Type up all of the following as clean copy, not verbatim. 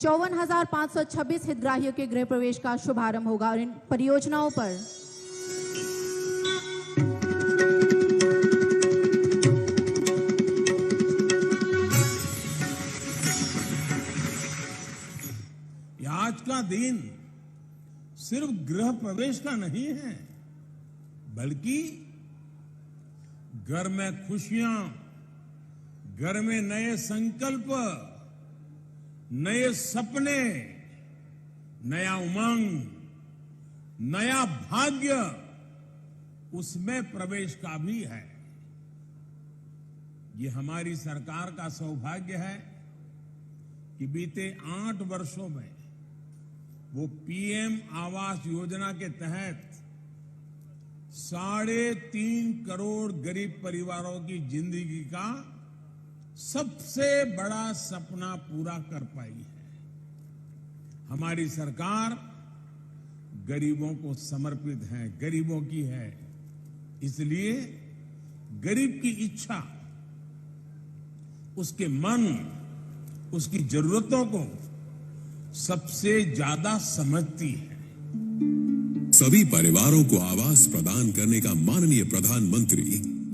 54,526 हितग्राहियों के गृह प्रवेश का शुभारंभ होगा और इन परियोजनाओं पर आज का दिन सिर्फ गृह प्रवेश का नहीं है, बल्कि घर में खुशियां, घर में नए संकल्प, नए सपने, नया उमंग, नया भाग्य, उसमें प्रवेश का भी है। ये हमारी सरकार का सौभाग्य है कि बीते 8 वर्षों में वो पीएम आवास योजना के तहत 3.5 करोड़ गरीब परिवारों की जिंदगी का सबसे बड़ा सपना पूरा कर पाई है। हमारी सरकार गरीबों को समर्पित है, गरीबों की है, इसलिए गरीब की इच्छा, उसके मन, उसकी जरूरतों को सबसे ज्यादा समझती है। सभी परिवारों को आवास प्रदान करने का माननीय प्रधानमंत्री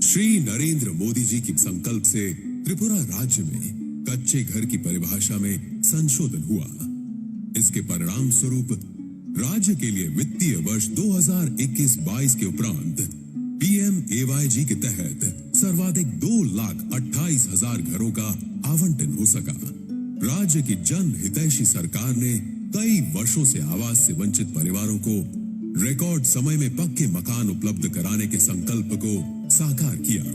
श्री नरेंद्र मोदी जी की संकल्प से त्रिपुरा राज्य में कच्चे घर की परिभाषा में संशोधन हुआ। इसके परिणाम स्वरूप राज्य के लिए वित्तीय वर्ष 2021-22 के उपरांत PMAYG के तहत सर्वाधिक 2,28,000 घरों का आवंटन हो सका। राज्य की जन हितैषी सरकार ने कई वर्षों से आवास से वंचित परिवारों को रिकॉर्ड समय में पक्के मकान उपलब्ध कराने के संकल्प को साकार किया।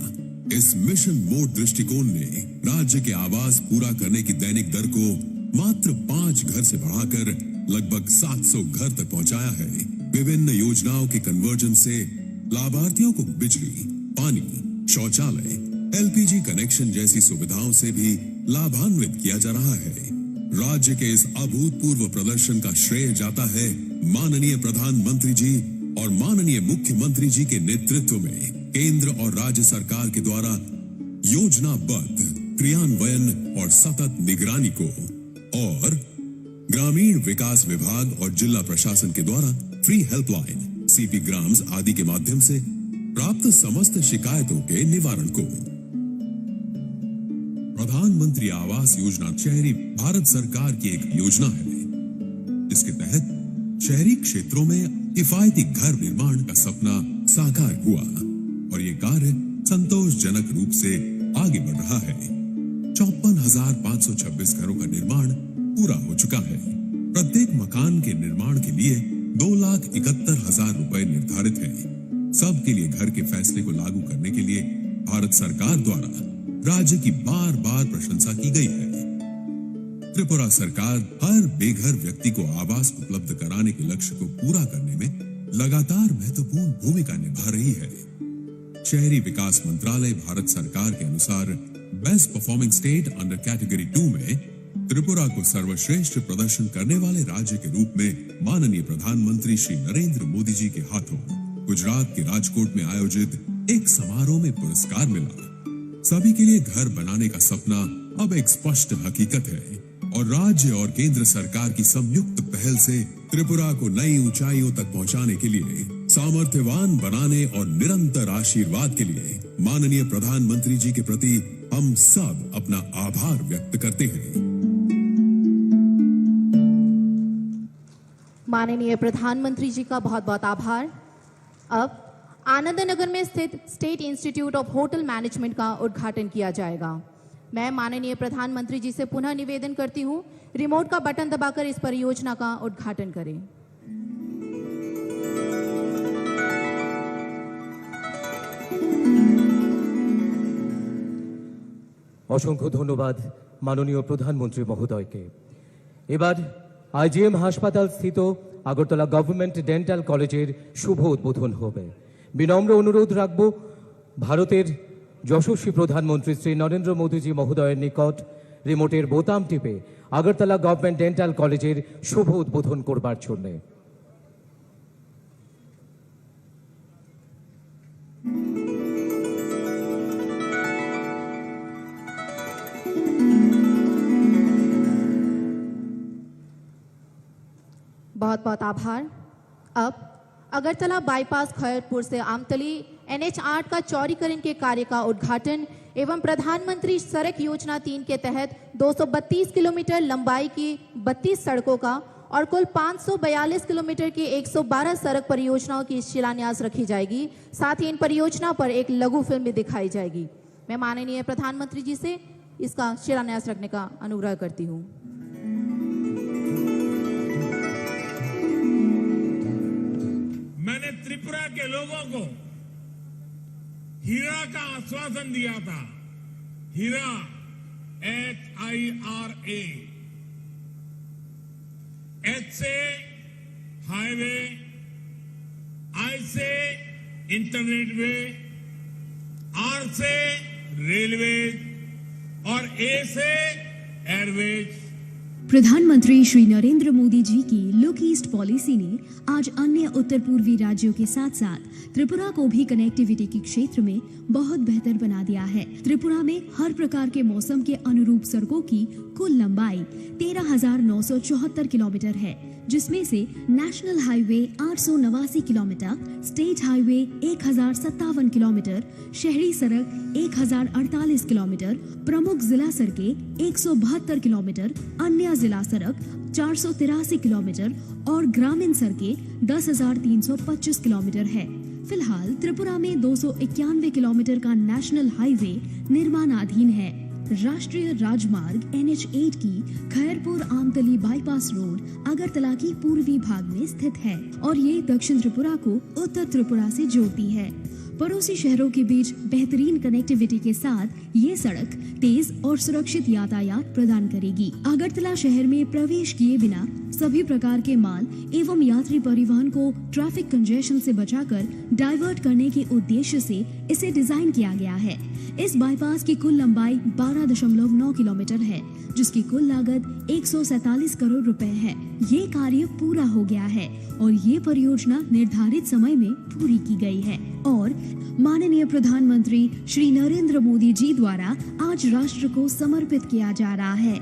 इस मिशन मोड दृष्टिकोण ने राज्य के आवास पूरा करने की दैनिक दर को मात्र 5 घर से बढ़ाकर लगभग 700 घर तक पहुंचाया है। विभिन्न योजनाओं के कन्वर्जन से लाभार्थियों को बिजली, पानी, शौचालय, LPG कनेक्शन जैसी सुविधाओं से भी लाभान्वित किया जा रहा है। राज्य के इस अभूतपूर्व प्रदर्शन का श्रेय जाता है माननीय प्रधानमंत्री जी और माननीय मुख्यमंत्री जी के नेतृत्व में केंद्र और राज्य सरकार के द्वारा योजनाबद्ध क्रियान्वयन और सतत निगरानी को, और ग्रामीण विकास विभाग और जिला प्रशासन के द्वारा फ्री हेल्पलाइन, CP ग्राम्स आदि के माध्यम से प्राप्त समस्त शिकायतों के निवारण को। प्रधानमंत्री आवास योजना शहरी भारत सरकार की एक योजना है। इसके तहत शहरी क्षेत्रों में किफायती घर निर्माण का सपना साकार हुआ और ये कार्य संतोषजनक रूप से आगे बढ़ रहा है। 54,526 घरों का निर्माण पूरा हो चुका है। प्रत्येक मकान के निर्माण के लिए 2,71,000 रुपए निर्धारित है। सबके लिए घर के फैसले को लागू करने के लिए भारत सरकार द्वारा राज्य की बार बार प्रशंसा की गई है। त्रिपुरा सरकार हर बेघर व्यक्ति को आवास उपलब्ध कराने के लक्ष्य को पूरा करने में लगातार महत्वपूर्ण भूमिका निभा रही है। शहरी विकास मंत्रालय भारत सरकार के अनुसार best performing state under category 2 में त्रिपुरा को सर्वश्रेष्ठ प्रदर्शन करने वाले राज्य के रूप में माननीय प्रधानमंत्री श्री नरेंद्र मोदी जी के हाथों गुजरात के राजकोट में आयोजित एक समारोह में पुरस्कार मिला। सभी के लिए घर बनाने का सपना अब एक स्पष्ट हकीकत है और राज्य और केंद्र सरकार की संयुक्त पहल से त्रिपुरा को नई ऊंचाइयों तक पहुंचाने के लिए, सामर्थ्यवान बनाने और निरंतर आशीर्वाद के लिए माननीय प्रधानमंत्री जी के प्रति हम सब अपना आभार व्यक्त करते हैं। माननीय प्रधानमंत्री जी का बहुत बहुत आभार। अब आनंद नगर में स्थित state institute of hotel management का उद्घाटन किया जाएगा। मैं माननीय प्रधानमंत्री जी से पुनः निवेदन करती हूं, रिमोट का बटन दबाकर इस परियोजना का उद्घाटन करें। অসংখ্য ধন্যবাদ মাননীয় প্রধানমন্ত্রী মহোদয়কে। এবার IGM হাসপাতাল স্থিত আগরতলা গভর্নমেন্ট ডেন্টাল কলেজের শুভ উদ্বোধন হবে। বিনম্র অনুরোধ রাখব ভারতের যশস্বী প্রধানমন্ত্রী শ্রী নরেন্দ্র মোদীজি মহোদয়ের নিকট রিমোটের বোতাম টিপে আগরতলা গভর্নমেন্ট ডেন্টাল কলেজের শুভ উদ্বোধন করবার জন্য। बहुत बहुत आभार। अब अगरतला बाईपास खैरपुर से आमतली NH 8 का चौड़ीकरण के कार्य का उद्घाटन एवं प्रधानमंत्री सड़क योजना 3 के तहत 232 किलोमीटर लंबाई की 32 सड़कों का और कुल 542 किलोमीटर की 112 सड़क परियोजनाओं की शिलान्यास रखी जाएगी। साथ ही इन परियोजना पर एक लघु फिल्म भी दिखाई जाएगी। मैं माननीय प्रधानमंत्री जी से इसका शिलान्यास रखने का अनुग्रह करती हूँ। मैंने त्रिपुरा के लोगों को हीरा का आश्वासन दिया था। हीरा HIRA, H से हाईवे, I से इंटरनेट वे, R से रेलवेज और A से एयरवेज। प्रधानमंत्री श्री नरेंद्र मोदी जी की लुक ईस्ट पॉलिसी ने आज अन्य उत्तर पूर्वी राज्यों के साथ साथ त्रिपुरा को भी कनेक्टिविटी के क्षेत्र में बहुत बेहतर बना दिया है। त्रिपुरा में हर प्रकार के मौसम के अनुरूप सड़कों की कुल लंबाई 13,974 किलोमीटर है, जिसमें से national highway 889 kilometre, state highway 1057 kilometre, शहरी सड़क 1048 किलोमीटर, प्रमुख जिला सड़कें 172 किलोमीटर, अन्य जिला सड़क 483 किलोमीटर और ग्रामीण सड़कें 10,325 किलोमीटर है। फिलहाल त्रिपुरा में 291 किलोमीटर का नेशनल हाईवे निर्माणाधीन है। राष्ट्रीय राजमार्ग NH 8 की खैरपुर आमतली बाईपास रोड अगरतला की पूर्वी भाग में स्थित है और ये दक्षिण त्रिपुरा को उत्तर त्रिपुरा से जोड़ती है। पड़ोसी शहरों के बीच बेहतरीन कनेक्टिविटी के साथ ये सड़क तेज और सुरक्षित यातायात प्रदान करेगी। अगरतला शहर में प्रवेश किए बिना सभी प्रकार के माल एवं यात्री परिवहन को ट्रैफिक कंजेशन से बचाकर डाइवर्ट करने के उद्देश्य से इसे डिजाइन किया गया है। इस बाईपास की कुल लंबाई 12.9 किलोमीटर है, जिसकी कुल लागत 147 करोड़ रुपए है। ये कार्य पूरा हो गया है और ये परियोजना निर्धारित समय में पूरी की गई है और माननीय प्रधानमंत्री श्री नरेंद्र मोदी जी द्वारा आज राष्ट्र को समर्पित किया जा रहा है।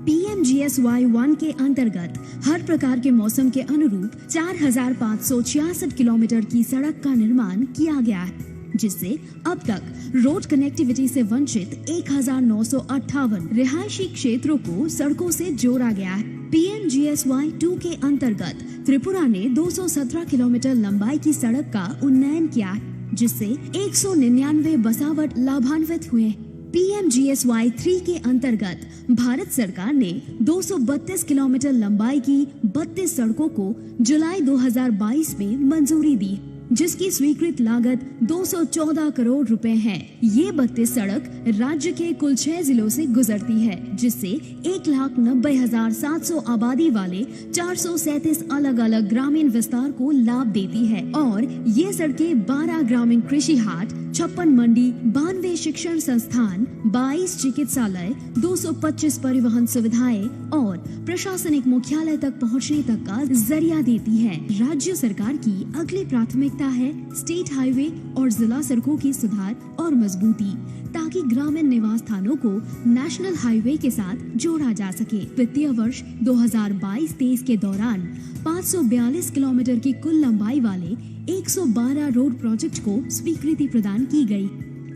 PMGSY 1 के अंतर्गत हर प्रकार के मौसम के अनुरूप 4,566 किलोमीटर की सड़क का निर्माण किया गया है, जिससे अब तक रोड कनेक्टिविटी से वंचित 1,958 रिहायशी क्षेत्रों को सड़कों से जोड़ा गया है। PMGSY 2 के अंतर्गत त्रिपुरा ने 217 किलोमीटर लंबाई की सड़क का उन्नयन किया है, जिससे 199 बसावट लाभान्वित हुए। PMGSY 3 के अंतर्गत भारत सरकार ने 232 किलोमीटर लंबाई की 32 सड़कों को जुलाई 2022 में मंजूरी दी, जिसकी स्वीकृत लागत 214 करोड़ रुपए है। ये 32 सड़क राज्य के कुल 6 जिलों से गुजरती है, जिससे 1,90,700 आबादी वाले 437 अलग अलग ग्रामीण विस्तार को लाभ देती है और ये सड़कें 12 ग्रामीण कृषि हाट, 56 मंडी, 92 शिक्षण संस्थान, 22 चिकित्सालय, 225 परिवहन सुविधाएं और प्रशासनिक मुख्यालय तक पहुंचने तक का जरिया देती है। राज्य सरकार की अगली प्राथमिकता है स्टेट हाईवे और जिला सड़कों की सुधार और मजबूती, ताकि ग्रामीण निवास स्थानों को नेशनल हाईवे के साथ जोड़ा जा सके। वित्तीय वर्ष 2022-23 के दौरान 542 किलोमीटर की कुल लंबाई वाले 112 रोड प्रोजेक्ट को स्वीकृति प्रदान की गई,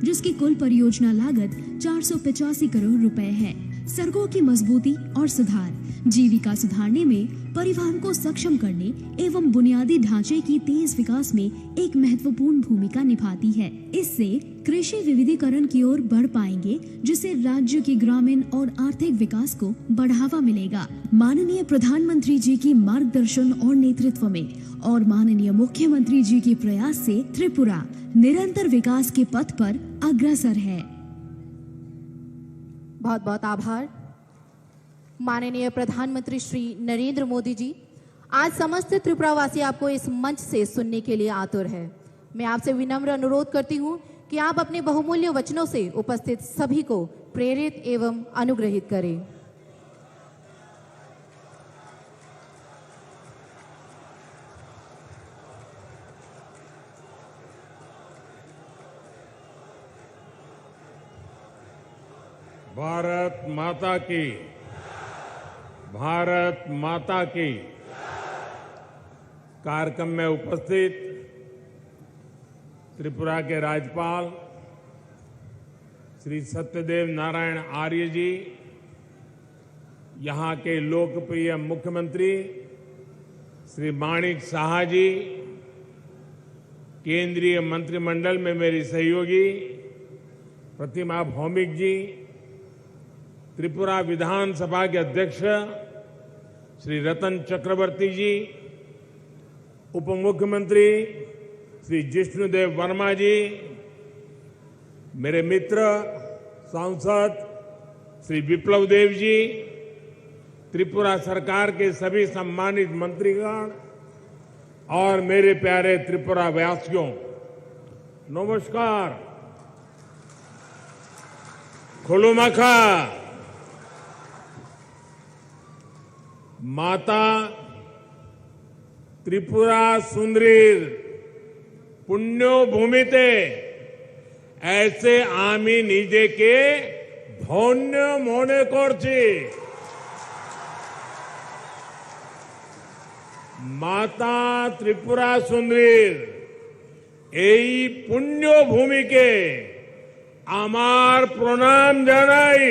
जिसकी कुल परियोजना लागत 485 करोड़ रुपए है। सड़कों की मजबूती और सुधार जीविका सुधारने में, परिवहन को सक्षम करने एवं बुनियादी ढांचे की तेज विकास में एक महत्वपूर्ण भूमिका निभाती है। इससे कृषि विविधीकरण की ओर बढ़ पाएंगे, जिससे राज्य के ग्रामीण और आर्थिक विकास को बढ़ावा मिलेगा। माननीय प्रधानमंत्री जी की मार्गदर्शन और नेतृत्व में और माननीय मुख्यमंत्री जी के प्रयास से त्रिपुरा निरंतर विकास के पथ पर अग्रसर है। बहुत बहुत आभार। माननीय प्रधानमंत्री श्री नरेंद्र मोदी जी, आज समस्त त्रिपुरावासी आपको इस मंच से सुनने के लिए आतुर है। मैं आपसे विनम्र अनुरोध करती हूं कि आप अपने बहुमूल्य वचनों से उपस्थित सभी को प्रेरित एवं अनुग्रहित करें। भारत माता की, भारत माता की। कार्यक्रम में उपस्थित त्रिपुरा के राज्यपाल श्री सत्यदेव नारायण आर्य जी, यहाँ के लोकप्रिय मुख्यमंत्री श्री माणिक साहा जी, केंद्रीय मंत्रिमंडल में मेरी सहयोगी प्रतिमा भौमिक जी, त्रिपुरा विधानसभा के अध्यक्ष श्री रतन चक्रवर्ती जी, उप मुख्यमंत्री श्री जिष्णुदेव वर्मा जी, मेरे मित्र सांसद श्री विप्लव देव जी, त्रिपुरा सरकार के सभी सम्मानित मंत्रीगण और मेरे प्यारे त्रिपुरा वासियों, नमस्कार। खुलुमखा। माता त्रिपुरा सुंदरीर पुण्यो भूमिते ऐसे आमी निजे के धन्य मने करছি। माता त्रिपुरा सुंदरीर এই পুণ্য ভূমিকে আমার প্রণাম জানাই।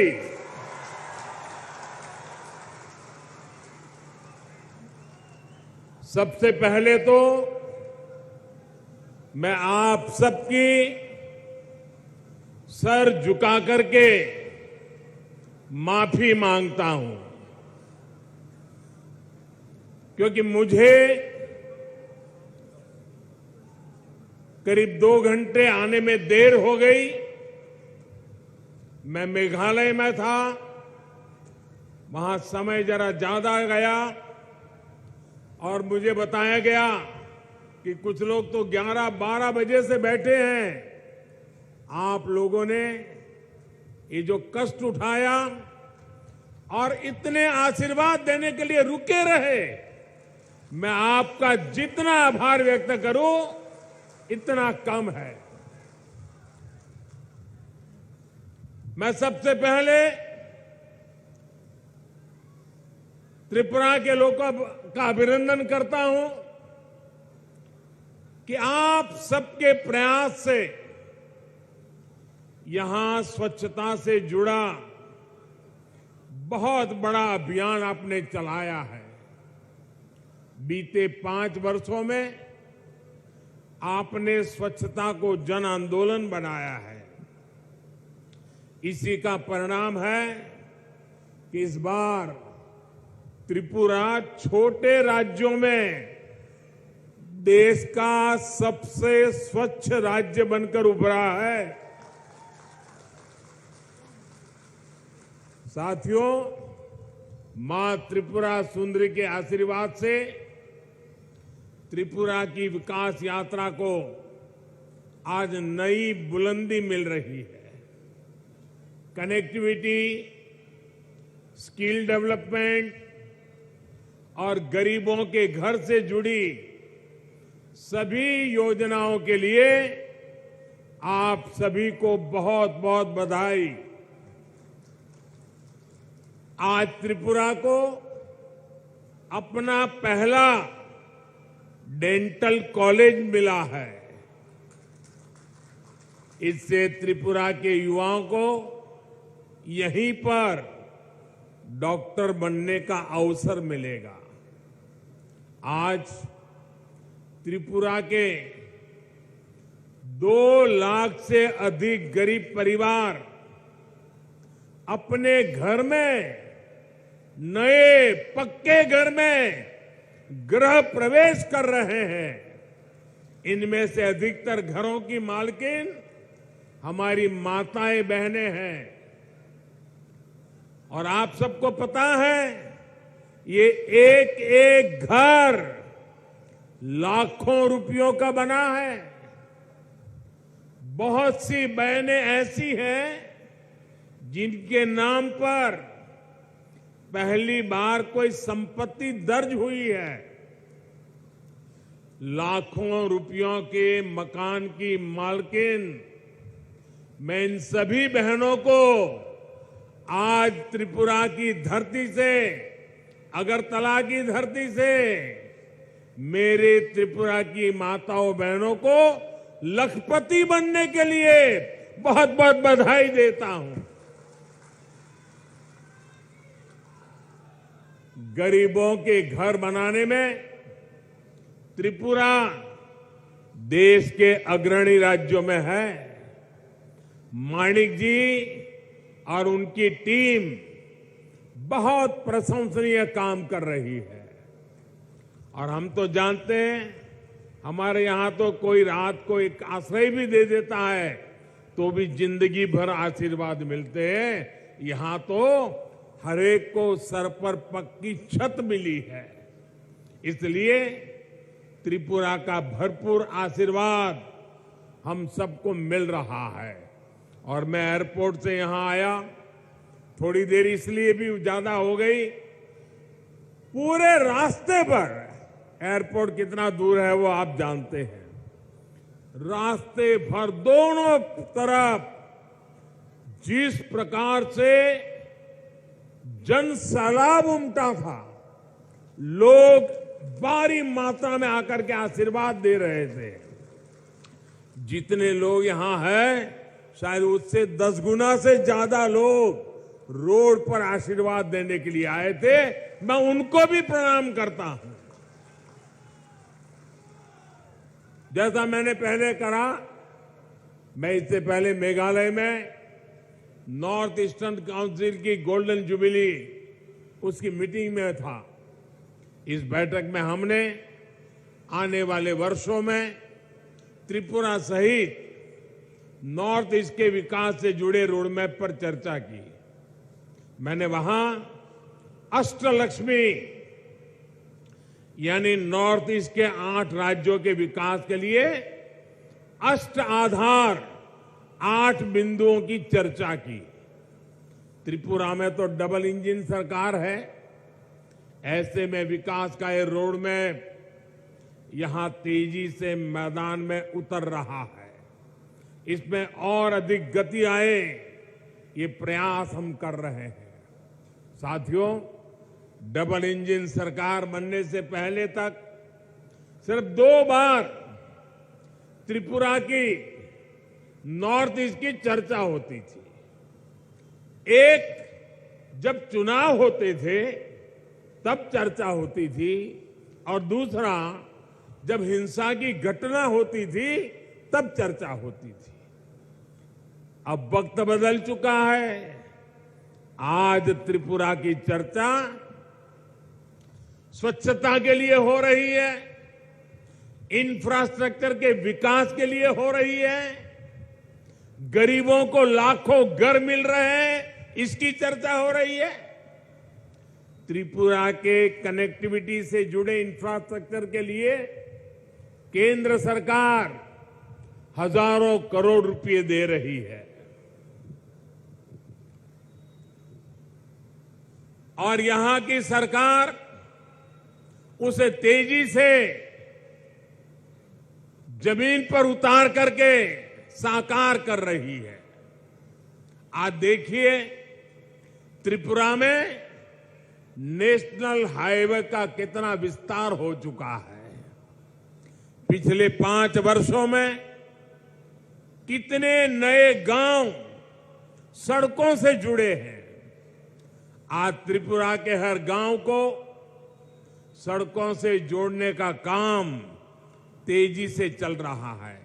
सबसे पहले तो मैं आप सबकी सर झुका करके माफी मांगता हूं, क्योंकि मुझे करीब 2 घंटे आने में देर हो गई। मैं मेघालय में था, वहां समय जरा ज्यादा गया और मुझे बताया गया कि कुछ लोग तो 11-12 बजे से बैठे हैं। आप लोगों ने ये जो कष्ट उठाया और इतने आशीर्वाद देने के लिए रुके रहे, मैं आपका जितना आभार व्यक्त करूं इतना कम है। मैं सबसे पहले त्रिपुरा के लोगों का अभिनंदन करता हूं कि आप सबके प्रयास से यहां स्वच्छता से जुड़ा बहुत बड़ा अभियान आपने चलाया है। बीते 5 वर्षों में आपने स्वच्छता को जन आंदोलन बनाया है। इसी का परिणाम है कि इस बार त्रिपुरा छोटे राज्यों में देश का सबसे स्वच्छ राज्य बनकर उभरा है। साथियों, मां त्रिपुरा सुंदरी के आशीर्वाद से त्रिपुरा की विकास यात्रा को आज नई बुलंदी मिल रही है। कनेक्टिविटी, स्किल डेवलपमेंट और गरीबों के घर से जुड़ी सभी योजनाओं के लिए आप सभी को बहुत बहुत बधाई। आज त्रिपुरा को अपना पहला डेंटल कॉलेज मिला है। इससे त्रिपुरा के युवाओं को यहीं पर डॉक्टर बनने का अवसर मिलेगा। आज त्रिपुरा के 2 लाख से अधिक गरीब परिवार अपने घर में, नए पक्के घर में गृह प्रवेश कर रहे हैं। इनमें से अधिकतर घरों की मालकिन हमारी माताएं बहनें हैं। और आप सबको पता है, ये एक एक घर लाखों रुपयों का बना है। बहुत सी बहनें ऐसी हैं जिनके नाम पर पहली बार कोई संपत्ति दर्ज हुई है। लाखों रुपयों के मकान की मालकिन मैं इन सभी बहनों को आज त्रिपुरा की धरती से, अगरतला की धरती से मेरे त्रिपुरा की माताओं बहनों को लखपति बनने के लिए बहुत बहुत बधाई देता हूं। गरीबों के घर बनाने में त्रिपुरा देश के अग्रणी राज्यों में है। माणिक जी और उनकी टीम बहुत प्रशंसनीय काम कर रही है और हम तो जानते हैं, हमारे यहां तो कोई रात को एक आश्रय भी दे देता है तो भी जिंदगी भर आशीर्वाद मिलते हैं। यहां तो हर एक को सर पर पक्की छत मिली है। इसलिए त्रिपुरा का भरपूर आशीर्वाद हम सबको मिल रहा है। और मैं एयरपोर्ट से यहां आया, थोड़ी देर इसलिए भी ज्यादा हो गई, पूरे रास्ते पर, एयरपोर्ट कितना दूर है वो आप जानते हैं, रास्ते भर दोनों तरफ जिस प्रकार से जन सैलाब उमटा था, लोग भारी मात्रा में आकर के आशीर्वाद दे रहे थे। जितने लोग यहां हैं, शायद उससे 10 गुना से ज्यादा लोग रोड पर आशीर्वाद देने के लिए आए थे। मैं उनको भी प्रणाम करता हूं। जैसा मैंने पहले कहा, मैं इससे पहले मेघालय में नॉर्थ ईस्टर्न काउंसिल की गोल्डन जुबिली उसकी मीटिंग में था। इस बैठक में हमने आने वाले वर्षों में त्रिपुरा सहित नॉर्थ ईस्ट के विकास से जुड़े रोडमैप पर चर्चा की। मैंने वहां अष्टलक्ष्मी यानी नॉर्थ ईस्ट के 8 राज्यों के विकास के लिए अष्ट आधार 8 बिंदुओं की चर्चा की। त्रिपुरा में तो डबल इंजन सरकार है, ऐसे में विकास का ये रोड मैप यहां तेजी से मैदान में उतर रहा है। इसमें और अधिक गति आए, ये प्रयास हम कर रहे हैं। साथियों, डबल इंजन सरकार बनने से पहले तक सिर्फ 2 बार त्रिपुरा की नॉर्थ ईस्ट की चर्चा होती थी। एक जब चुनाव होते थे तब चर्चा होती थी, और दूसरा जब हिंसा की घटना होती थी तब चर्चा होती थी। अब वक्त बदल चुका है। आज त्रिपुरा की चर्चा स्वच्छता के लिए हो रही है, इंफ्रास्ट्रक्चर के विकास के लिए हो रही है, गरीबों को लाखों घर मिल रहे हैं, इसकी चर्चा हो रही है। त्रिपुरा के कनेक्टिविटी से जुड़े इंफ्रास्ट्रक्चर के लिए केंद्र सरकार हजारों करोड़ रुपए दे रही है, और यहां की सरकार उसे तेजी से जमीन पर उतार करके साकार कर रही है। आज देखिए, त्रिपुरा में नेशनल हाईवे का कितना विस्तार हो चुका है। पिछले 5 वर्षों में कितने नए गांव सड़कों से जुड़े हैं। आज त्रिपुरा के हर गांव को सड़कों से जोड़ने का काम तेजी से चल रहा है।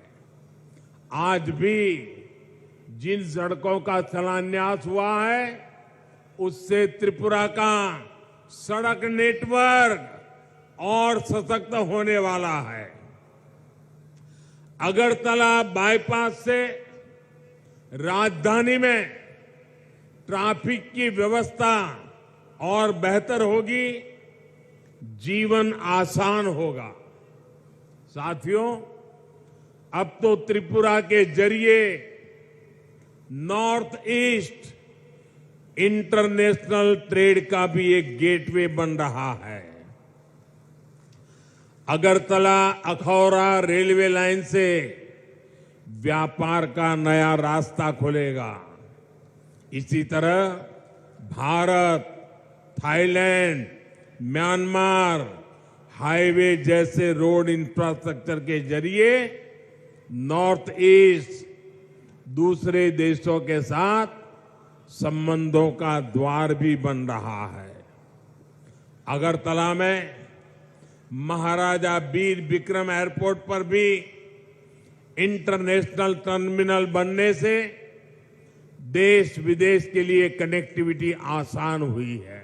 आज भी जिन सड़कों का शिलान्यास हुआ है, उससे त्रिपुरा का सड़क नेटवर्क और सशक्त होने वाला है। अगरतला बाईपास से राजधानी में ट्रैफिक की व्यवस्था और बेहतर होगी, जीवन आसान होगा। साथियों, अब तो त्रिपुरा के जरिए नॉर्थ ईस्ट इंटरनेशनल ट्रेड का भी एक गेटवे बन रहा है। अगरतला अखौरा रेलवे लाइन से व्यापार का नया रास्ता खुलेगा। इसी तरह भारत, थाईलैंड, म्यांमार, हाईवे जैसे रोड इंफ्रास्ट्रक्चर के जरिए नॉर्थ ईस्ट दूसरे देशों के साथ संबंधों का द्वार भी बन रहा है। अगरतला में महाराजा वीर विक्रम एयरपोर्ट पर भी इंटरनेशनल टर्मिनल बनने से देश विदेश के लिए कनेक्टिविटी आसान हुई है।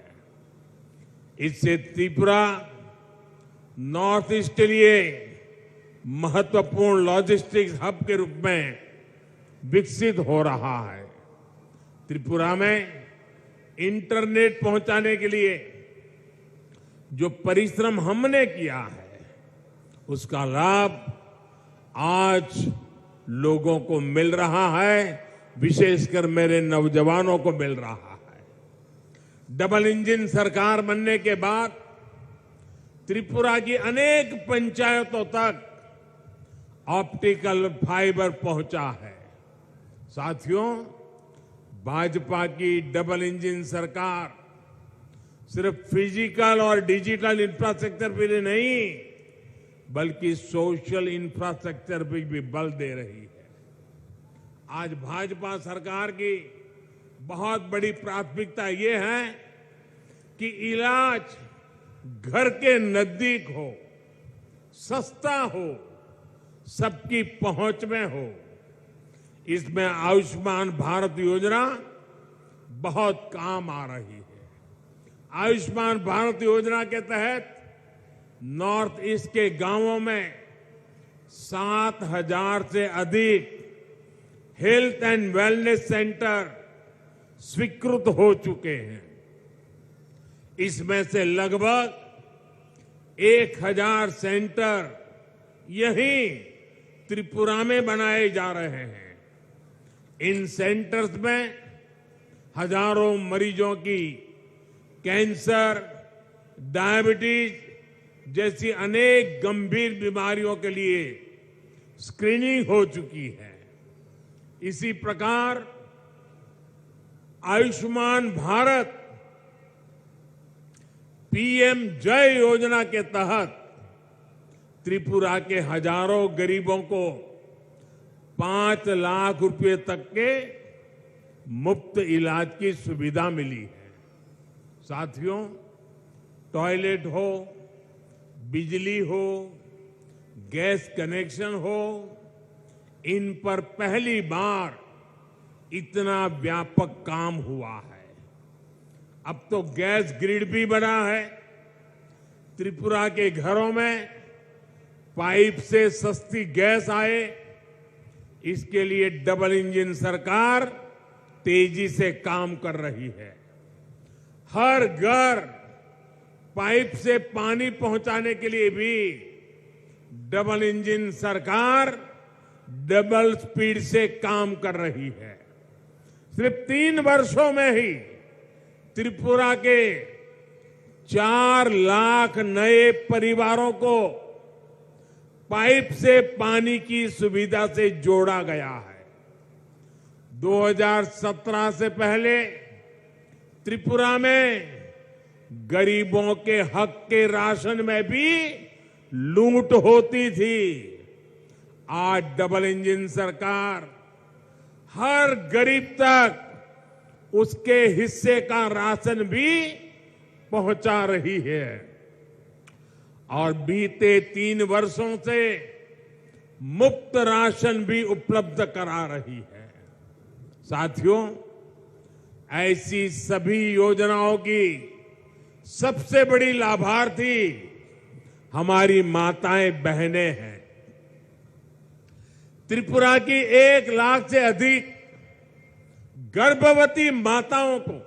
इससे त्रिपुरा नॉर्थ ईस्ट के लिए महत्वपूर्ण लॉजिस्टिक्स हब के रूप में विकसित हो रहा है। त्रिपुरा में इंटरनेट पहुंचाने के लिए जो परिश्रम हमने किया है उसका लाभ आज लोगों को मिल रहा है, विशेषकर मेरे नौजवानों को मिल रहा है। डबल इंजन सरकार बनने के बाद त्रिपुरा की अनेक पंचायतों तक ऑप्टिकल फाइबर पहुंचा है। साथियों, भाजपा की डबल इंजन सरकार सिर्फ फिजिकल और डिजिटल इंफ्रास्ट्रक्चर पे नहीं बल्कि सोशल इंफ्रास्ट्रक्चर पे भी बल दे रही है। आज भाजपा सरकार की बहुत बड़ी प्राथमिकता ये है कि इलाज घर के नजदीक हो, सस्ता हो, सबकी पहुंच में हो। इसमें आयुष्मान भारत योजना बहुत काम आ रही है। आयुष्मान भारत योजना के तहत नॉर्थ ईस्ट के गांवों में 7,000 से अधिक हेल्थ एंड वेलनेस सेंटर स्वीकृत हो चुके हैं। इसमें से लगभग 1,000 सेंटर यहीं त्रिपुरा में बनाए जा रहे हैं। इन सेंटर्स में हजारों मरीजों की कैंसर, डायबिटीज जैसी अनेक गंभीर बीमारियों के लिए स्क्रीनिंग हो चुकी है। इसी प्रकार आयुष्मान भारत पीएम जय योजना के तहत त्रिपुरा के हजारों गरीबों को 5 लाख रुपए तक के मुफ्त इलाज की सुविधा मिली है। साथियों, टॉयलेट हो, बिजली हो, गैस कनेक्शन हो, इन पर पहली बार इतना व्यापक काम हुआ है। अब तो गैस ग्रिड भी बना है। त्रिपुरा के घरों में पाइप से सस्ती गैस आए, इसके लिए डबल इंजन सरकार तेजी से काम कर रही है। हर घर पाइप से पानी पहुंचाने के लिए भी डबल इंजन सरकार डबल स्पीड से काम कर रही है। सिर्फ 3 वर्षों में ही त्रिपुरा के 4 लाख नए परिवारों को पाइप से पानी की सुविधा से जोड़ा गया है। 2017 से पहले त्रिपुरा में गरीबों के हक के राशन में भी लूट होती थी। आज डबल इंजन सरकार हर गरीब तक उसके हिस्से का राशन भी पहुंचा रही है और बीते 3 वर्षों से मुफ्त राशन भी उपलब्ध करा रही है। साथियों, ऐसी सभी योजनाओं की सबसे बड़ी लाभार्थी हमारी माताएं बहनें हैं। त्रिपुरा की 1 लाख से अधिक गर्भवती माताओं को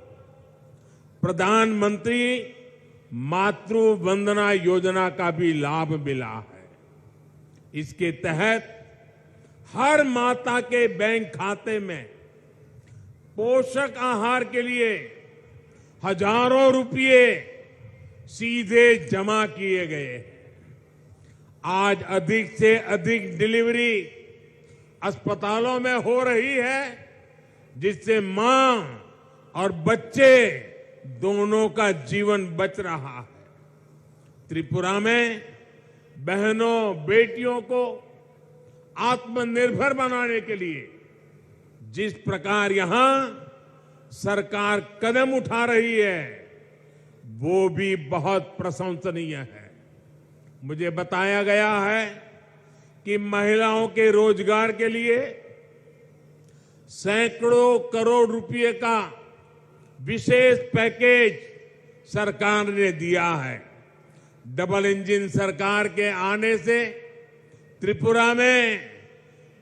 प्रधानमंत्री मातृ वंदना योजना का भी लाभ मिला है। इसके तहत हर माता के बैंक खाते में पोषक आहार के लिए हजारों रुपये सीधे जमा किए गए हैं। आज अधिक से अधिक डिलीवरी अस्पतालों में हो रही है, जिससे मां और बच्चे दोनों का जीवन बच रहा है। त्रिपुरा में बहनों बेटियों को आत्मनिर्भर बनाने के लिए जिस प्रकार यहां सरकार कदम उठा रही है वो भी बहुत प्रशंसनीय है। मुझे बताया गया है कि महिलाओं के रोजगार के लिए सैकड़ों करोड़ रुपए का विशेष पैकेज सरकार ने दिया है। डबल इंजन सरकार के आने से त्रिपुरा में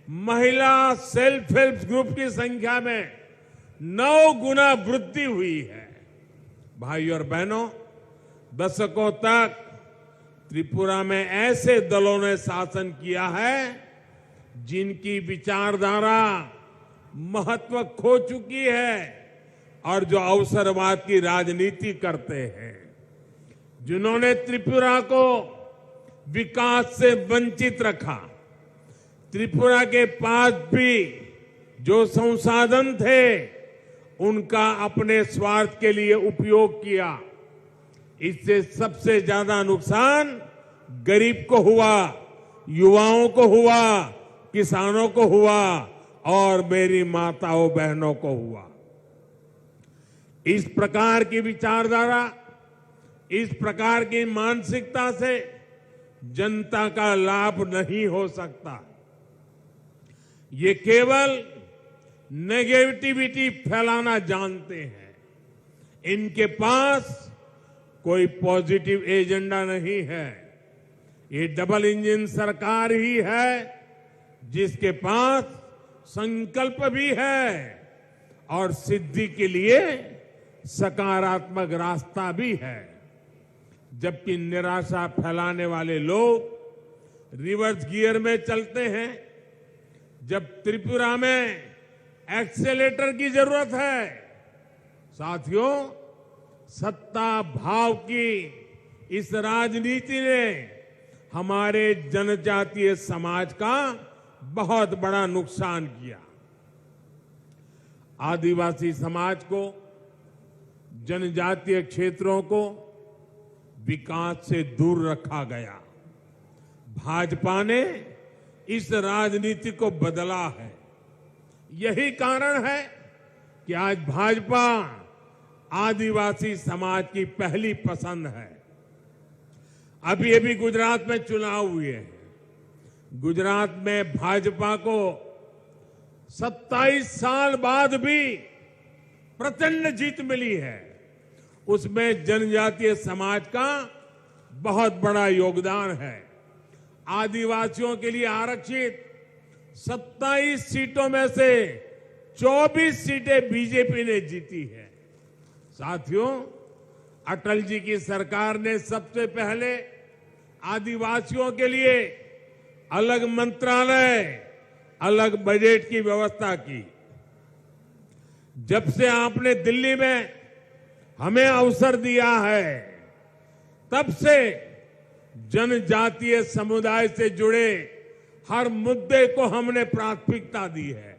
महिला सेल्फ हेल्प ग्रुप की संख्या में 9 गुना वृद्धि हुई है। भाइयों और बहनों, दशकों तक त्रिपुरा में ऐसे दलों ने शासन किया है जिनकी विचारधारा महत्व खो चुकी है और जो अवसरवाद की राजनीति करते हैं, जिन्होंने त्रिपुरा को विकास से वंचित रखा। त्रिपुरा के पास भी जो संसाधन थे उनका अपने स्वार्थ के लिए उपयोग किया। इससे सबसे ज्यादा नुकसान गरीब को हुआ, युवाओं को हुआ, किसानों को हुआ और मेरी माताओं बहनों को हुआ। इस प्रकार की विचारधारा, इस प्रकार की मानसिकता से जनता का लाभ नहीं हो सकता। ये केवल नेगेटिविटी फैलाना जानते हैं। इनके पास कोई पॉजिटिव एजेंडा नहीं है। ये डबल इंजन सरकार ही है जिसके पास संकल्प भी है और सिद्धि के लिए सकारात्मक रास्ता भी है। जबकि निराशा फैलाने वाले लोग रिवर्स गियर में चलते हैं। जब त्रिपुरा में एक्सेलेटर की जरूरत है, साथियों, सत्ता भाव की इस राजनीति ने हमारे जनजातीय समाज का बहुत बड़ा नुकसान किया। आदिवासी समाज को, जनजातीय क्षेत्रों को विकास से दूर रखा गया। भाजपा ने इस राजनीति को बदला है। यही कारण है कि आज भाजपा आदिवासी समाज की पहली पसंद है। अभी अभी गुजरात में चुनाव हुए हैं। गुजरात में भाजपा को 27 साल बाद भी प्रचंड जीत मिली है। उसमें जनजातीय समाज का बहुत बड़ा योगदान है। आदिवासियों के लिए आरक्षित 27 सीटों में से 24 सीटें बीजेपी ने जीती है। साथियों, अटल जी की सरकार ने सबसे पहले आदिवासियों के लिए अलग मंत्रालय, अलग बजट की व्यवस्था की। जब से आपने दिल्ली में हमें अवसर दिया है, तब से जनजातीय समुदाय से जुड़े हर मुद्दे को हमने प्राथमिकता दी है।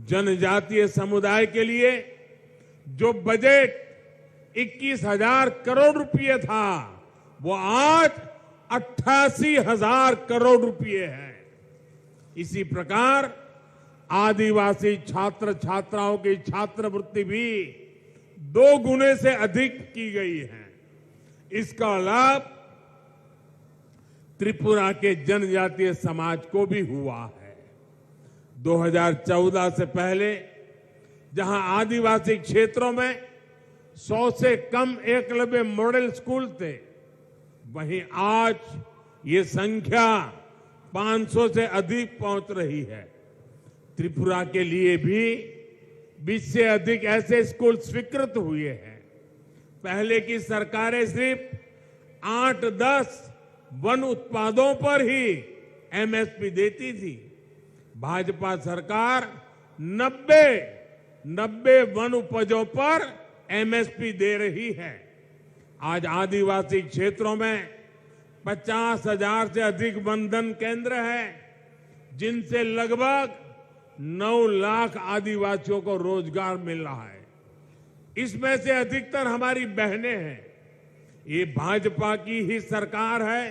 जनजातीय समुदाय के लिए जो बजट 21,000 करोड़ रुपए था, वो आज 88,000 करोड़ रुपए है। इसी प्रकार आदिवासी छात्र छात्राओं की छात्रवृत्ति भी 2 गुने से अधिक की गई है। इसका लाभ त्रिपुरा के जनजातीय समाज को भी हुआ है। 2014 से पहले जहां आदिवासी क्षेत्रों में 100 से कम एकलव्य मॉडल स्कूल थे, वहीं आज ये संख्या 500 से अधिक पहुंच रही है। त्रिपुरा के लिए भी 20 से अधिक ऐसे स्कूल स्वीकृत हुए हैं। पहले की सरकारें सिर्फ 8-10 वन उत्पादों पर ही एमएसपी देती थी। भाजपा सरकार 90 वन उपजों पर एमएसपी दे रही है। आज आदिवासी क्षेत्रों में 50,000 से अधिक वनधन केंद्र हैं, जिनसे लगभग 9 लाख आदिवासियों को रोजगार मिल रहा है। इसमें से अधिकतर हमारी बहनें हैं। ये भाजपा की ही सरकार है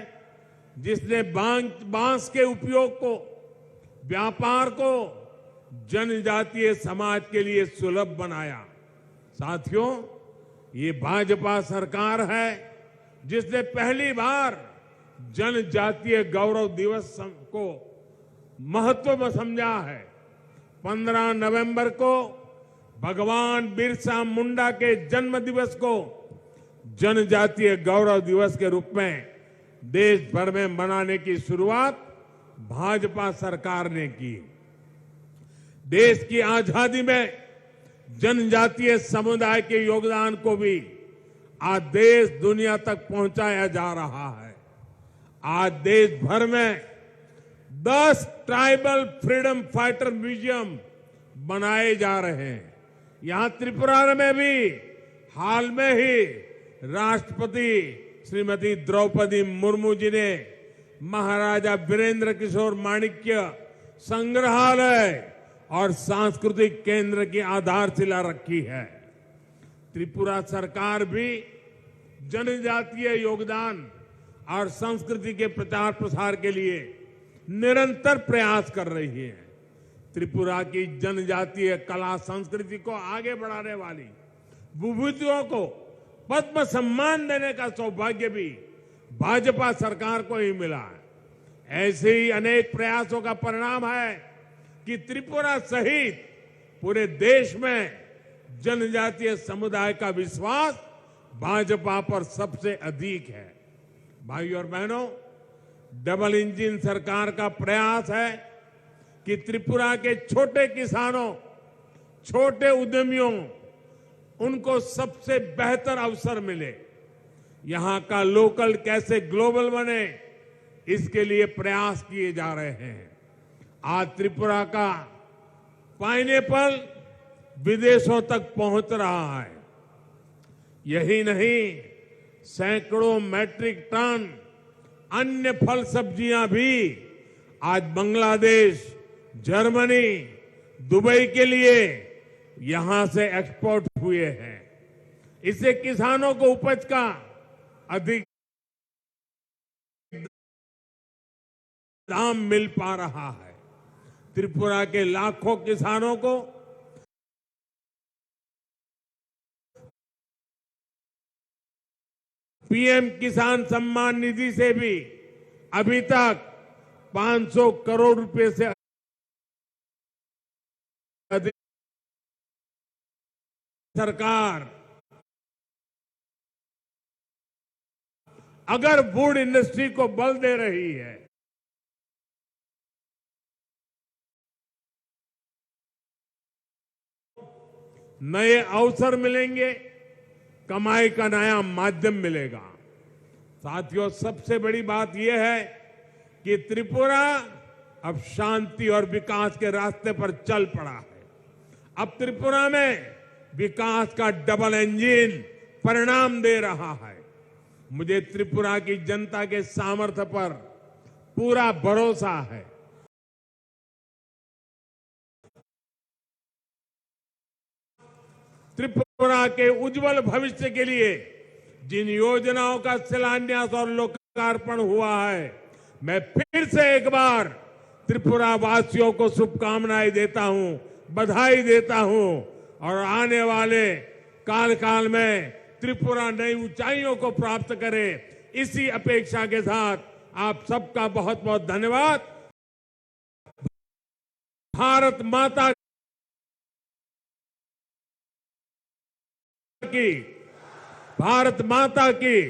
जिसने बांस के उपयोग को, व्यापार को जनजातीय समाज के लिए सुलभ बनाया। साथियों, ये भाजपा सरकार है जिसने पहली बार जनजातीय गौरव दिवस को महत्व में समझा है। 15 नवंबर को भगवान बिरसा मुंडा के जन्म दिवस को जनजातीय गौरव दिवस के रूप में देश भर में मनाने की शुरुआत भाजपा सरकार ने की। देश की आजादी में जनजातीय समुदाय के योगदान को भी आज देश दुनिया तक पहुंचाया जा रहा है। आज देश भर में 10 ट्राइबल फ्रीडम फाइटर म्यूजियम बनाए जा रहे हैं। यहां त्रिपुरा में भी हाल में ही राष्ट्रपति श्रीमती द्रौपदी मुर्मू जी ने महाराजा वीरेंद्र किशोर माणिक्य संग्रहालय और सांस्कृतिक केंद्र की आधारशिला रखी है। त्रिपुरा सरकार भी जनजातीय योगदान और संस्कृति के प्रचार प्रसार के लिए निरंतर प्रयास कर रही है। त्रिपुरा की जनजातीय कला संस्कृति को आगे बढ़ाने वाली विभूतियों को पद्म सम्मान देने का सौभाग्य भी भाजपा सरकार को ही मिला है। ऐसे ही अनेक प्रयासों का परिणाम है कि त्रिपुरा सहित पूरे देश में जनजातीय समुदाय का विश्वास भाजपा पर सबसे अधिक है। भाइयों और बहनों, डबल इंजन सरकार का प्रयास है कि त्रिपुरा के छोटे किसानों, छोटे उद्यमियों, उनको सबसे बेहतर अवसर मिले। यहां का लोकल कैसे ग्लोबल बने, इसके लिए प्रयास किए जा रहे हैं। आज त्रिपुरा का पाइनएप्पल विदेशों तक पहुंच रहा है। यही नहीं, सैकड़ों मैट्रिक टन अन्य फल सब्जियां भी आज बांग्लादेश, जर्मनी, दुबई के लिए यहां से एक्सपोर्ट हुए हैं। इससे किसानों को उपज का अधिक दाम मिल पा रहा है। त्रिपुरा के लाखों किसानों को पीएम किसान सम्मान निधि से भी अभी तक 500 करोड़ रुपए से अधिक सरकार अगर वुड इंडस्ट्री को बल दे रही है, नए अवसर मिलेंगे, कमाई का नया माध्यम मिलेगा। साथियों, सबसे बड़ी बात यह है कि त्रिपुरा अब शांति और विकास के रास्ते पर चल पड़ा है। अब त्रिपुरा में विकास का डबल इंजन परिणाम दे रहा है। मुझे त्रिपुरा की जनता के सामर्थ्य पर पूरा भरोसा है। त्रिपुरा के उज्जवल भविष्य के लिए जिन योजनाओं का शिलान्यास और लोकार्पण हुआ है, मैं फिर से एक बार त्रिपुरा वासियों को शुभकामनाएं देता हूं, बधाई देता हूं और आने वाले काल में त्रिपुरा नई ऊंचाइयों को प्राप्त करे, इसी अपेक्षा के साथ आप सबका बहुत बहुत धन्यवाद। भारत माता की, भारत माता की